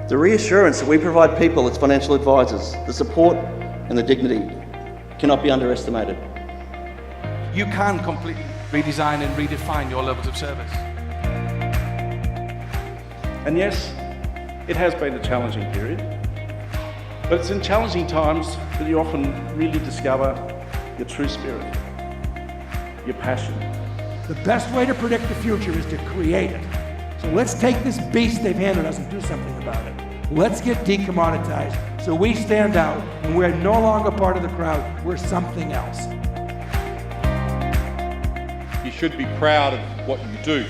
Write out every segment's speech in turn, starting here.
The reassurance that we provide people as financial advisors, the support and the dignity cannot be underestimated. You can completely redesign and redefine your levels of service. And yes, it has been a challenging period, but it's in challenging times that you often really discover your true spirit, your passion. The best way to predict the future is to create it. So let's take this beast they've handed us and do something about it. Let's get decommoditized so we stand out and we're no longer part of the crowd, we're something else. You should be proud of what you do.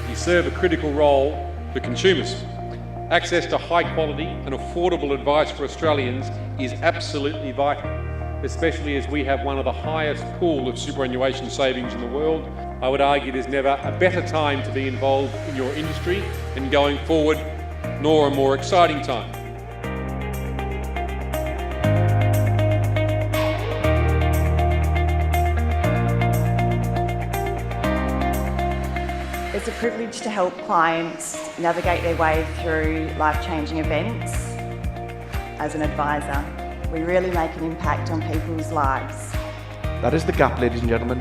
You serve a critical role for consumers. Access to high quality and affordable advice for Australians is absolutely vital, especially as we have one of the highest pool of superannuation savings in the world. I would argue there's never a better time to be involved in your industry and going forward, nor a more exciting time. It's a privilege to help clients navigate their way through life-changing events. As an advisor, we really make an impact on people's lives. That is the gap, ladies and gentlemen.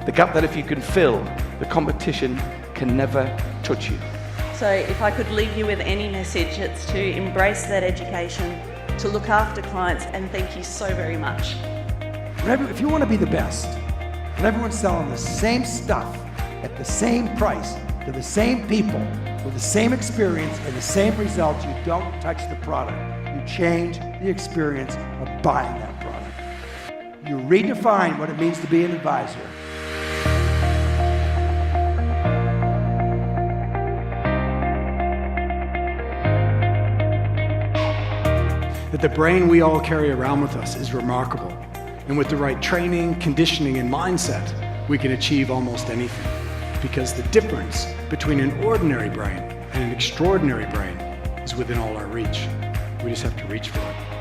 The gap that if you can fill, the competition can never touch you. So if I could leave you with any message, it's to embrace that education, to look after clients, and thank you so very much. If you want to be the best, and everyone's selling the same stuff at the same price to the same people with the same experience and the same results, you don't touch the product. You change the experience of buying that product. You redefine what it means to be an advisor. That the brain we all carry around with us is remarkable. And with the right training, conditioning, and mindset, we can achieve almost anything. Because the difference between an ordinary brain and an extraordinary brain is within all our reach. We just have to reach for it.